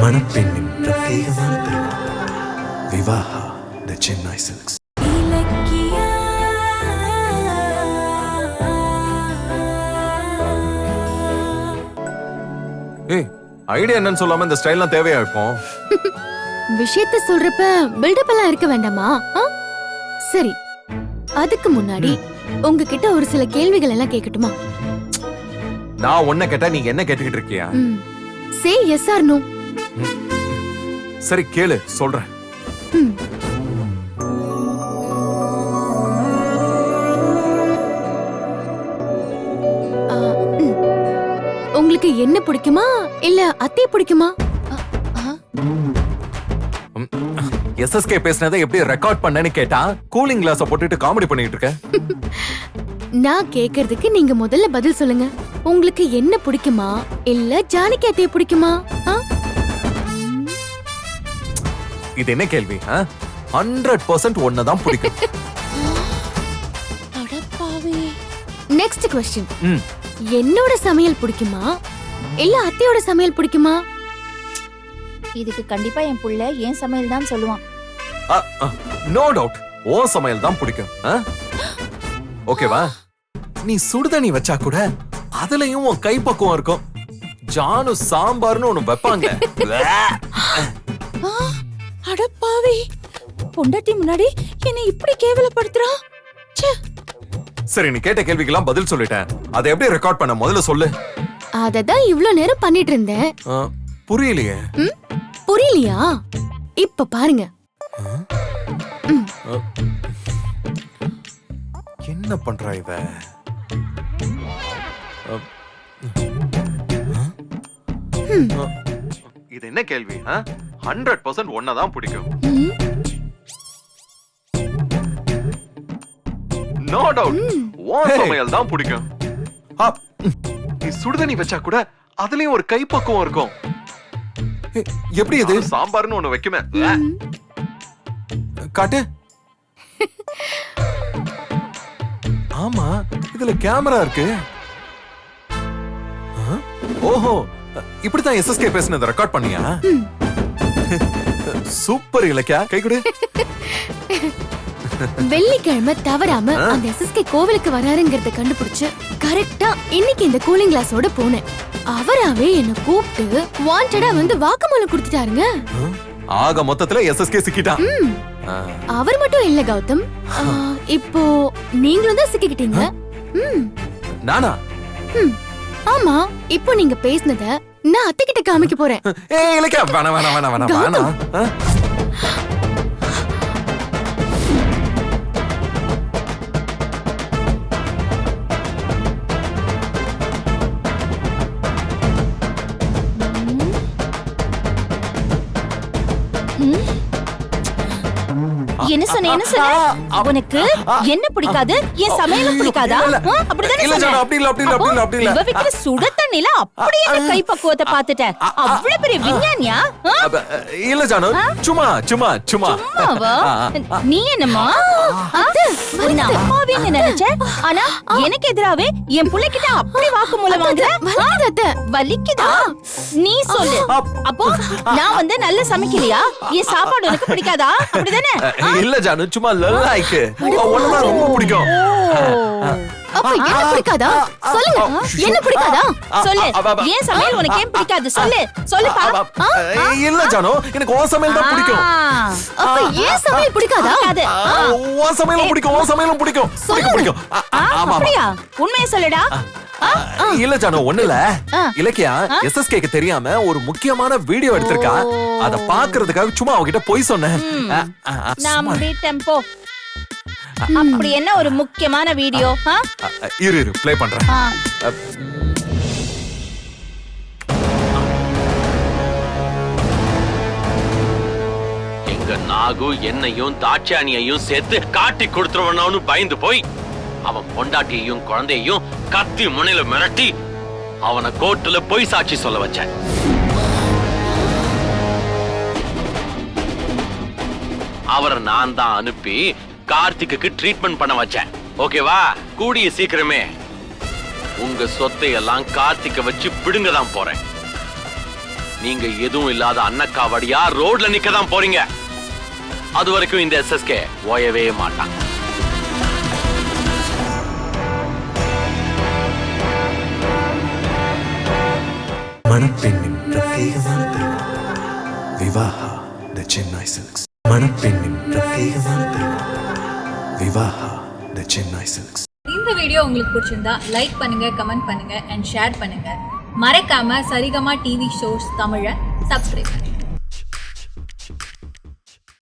மணப்பெண்ணின் பிரத்யேகமான திருமணம் விவாஹா தி சென்னை சில்க்ஸ். ஏய், ஐடியா என்னன்னு சொல்லாம இந்த ஸ்டைல்லாம் தேவையா இருக்கும்? விஷயத்த சொல்றப்ப பில்டப் எல்லாம் இருக்க வேண்டாமா? சரி, அதுக்கு முன்னாடி உங்ககிட்ட ஒரு சில கேள்விகள் எல்லாம் கேட்கட்டுமா? நான் உன்ன கேட்டா நீ என்ன கேட்டுக்கிட்டு இருக்கியா? Say yes or no. சரி கேளு, சொல்றேன். உங்களுக்கு என்ன பிடிக்குமா இல்ல அத்தைய பிடிக்குமா? எஸ்எஸ்கே பேசினதை எப்படி ரெக்கார்ட் பண்ணேன்னு கேட்டா கூலிங் கிளாஸ போட்டுட்டு காமெடி பண்ணிட்டு இருக்க. நான் கேக்குறதுக்கு நீங்க முதல்ல பதில் சொல்லுங்க. உங்களுக்கு என்ன பிடிக்குமா இல்ல ஜானகி அத்தைய பிடிக்குமா? இது என்ன கேள்வி? 100% ஒன்னதான் பிடிக்கும். Next question. என்னோட சமையல் பிடிக்குமா இல்ல அத்தையோட சமையல் பிடிக்குமா? இதுக்கு கண்டிப்பா என் புள்ள ஏன் சமையல் தான் சொல்லுவான். நோ டவுட் ஓ சமையல் தான் பிடிக்கும். ஓகேவா? நீ சுடுதண்ணி வச்சா கூட அதுலயும் உன் கைப்பக்குவம் இருக்கும். ஜானு சாம்பார்னு ஒண்ணு வைப்பாங்க. அடப்பாவி, பொண்டாட்டி முன்னாடி என்ன இப்படி கேவலப்படுத்துறான். சரி, நீ கேட்ட கேள்விக்கெல்லாம் பதில் சொல்லிட்டேன். அதை எப்படி ரெக்கார்ட் பண்ண முதல்ல சொல்லு. அததான் இவ்ளோ நேரம் பண்ணிட்டு இருந்தேன். புரியலையே. புரியலையா? இப்ப பாருங்க. என்ன பண்றா இவ? இது என்ன கேள்வி? 100% ஒன்னதான் பிடிக்கும். நோ டவுட் ஓ சமையல் தான் பிடிக்கும். நீ சுடுதண்ணி வச்சா கூட அதுலயும் ஒரு கைப்பக்குவம் இருக்கும். எப்படி இது? சாம்பார்னு ஒண்ணு வைக்குமே. காட்டு. ஆமா, இதுல கேமரா இருக்கு. ஓஹோ, இப்படித்தான் எஸ்எஸ்கே பேசினதை ரெக்கார்ட் பண்ணியா? சூப்பர் இலக்கியா, கை கொடு. வெள்ளிக்கிழமை தவறாம அந்த எஸ்எஸ்கே கோவிலுக்கு வராருங்கிறத கண்டுபிடிச்சு கரெக்டா இன்னைக்கு இந்த கூலிங் கிளாஸோட போனேன். அவராவே என்ன கூப்பிட்டு வாண்டடா வந்து வாக்குமூலம் கொடுத்துட்டாருங்க. ஆக மொத்தத்துல எஸ்எஸ்கே சிக்கிட்டான். அவர் மட்டும் இல்ல கௌதம், இப்போ நீங்களும் தான் சிக்கிக்கிட்டீங்க. நானா? ஆமா, இப்போ நீங்க பேசினத நான் அத்தை கிட்ட காமிக்க போறேன். ஏய் இலக்கியா, வேணாம் வேணாம் வேணாம் வேணாம் வேணாம். என்ன சொன்ன உனக்கு என்ன பிடிக்காது? என் சமையலும் பிடிக்காதா? அப்படிதானே சொன்ன. அப்படி இல்ல அப்படி இல்ல அப்படி இல்ல அப்படி இல்ல. இவ வைக்கிற சுட தண்ணில அப்படியே அந்த கை பக்குவத்தை பார்த்துட்டேன். அவ்வளவு பெரிய விஞ்ஞானியா? இல்ல ஜானு, சும்மா சும்மா சும்மா. நீ என்னம்மா உன்னை அம்மாவேன்னு நினைச்சேன். ஆனா எனக்கு எதிராவே என் புள்ளைகிட்ட அப்படி வாக்குமூலம் வாங்குற. வலிக்குதா? நீ சொல்லு. அப்போ நான் வந்து நல்ல சமைக்கலையா? என் சாப்பாடு உனக்கு பிடிக்காதா? அப்படிதானே? இல்ல ஜானு, சும்மா லைக் உனக்கு ரொம்ப பிடிக்கும். அப்ப என்ன பிடிக்காதா? சொல்லுங்க, என்ன பிடிக்காதா? சொல்லு. ஏன் சமையல் உனக்கு ஏன் பிடிக்காது? சொல்லு சொல்லு. இல்ல ஜானு, எனக்கு ஓ சமையல் தான் பிடிக்கும். அப்ப ஏன் சமையல் பிடிக்காதா? ஓ சமையல் பிடிக்கும், ஓ சமையல் பிடிக்கும். பிடிக்கும். ஆமா அப்படியா? உண்மையை சொல்லுடா. இல்ல ஜானு, ஒண்ணு இல்ல. இலக்கியா எஸ்எஸ்கேக்கு தெரியாம ஒரு முக்கியமான வீடியோ எடுத்திருக்கா. அத பாக்குறதுக்காக சும்மா அவகிட்ட போய் சொன்னேன். டெம்போ அப்படி என்ன ஒரு முக்கியமான வீடியோ? இரு இரு ப்ளே பண்றேன். எங்க நாகு என்னையும் தாட்சாணியையும் சேர்த்து காட்டி கொடுத்துருவனு பயந்து போய் அவன் பொண்டாட்டியையும் குழந்தையையும் கத்தி முனையில மிரட்டி அவனை கோர்ட்டுல பொய் சாட்சி சொல்ல வச்சேன். அவரை நான் தான் அனுப்பி கார்த்திக்கு ட்ரீட்மெண்ட் பண்ண வச்சேன். ஓகேவா? கூடிய சீக்கிரமே உங்க சொத்தை எல்லாம் கார்த்திக்க வச்சு பிடுங்க தான் போறேன். நீங்க எதுவும் இல்லாத அன்னக்காவடியா ரோட்ல நிக்க தான் போறீங்க. அது வரைக்கும் இந்த எஸ்எஸ்கே ஓயவே மாட்டான். மணப்பெண்ணின் பிரத்யேகமான திருமணம் விவாஹா த சென்னை சில்க்ஸ். மணப்பெண்ணின் பிரத்யேகமான திருமணம் விவாஹா த சென்னை சில்க்ஸ். இந்த வீடியோ உங்களுக்கு பிடிச்சிருந்தா லைக் பண்ணுங்க, கமெண்ட் பண்ணுங்க அண்ட் ஷேர் பண்ணுங்க. மறக்காம சரிகமா டிவி ஷோஸ் தமிழை சப்ஸ்கிரைப் பண்ணுங்க.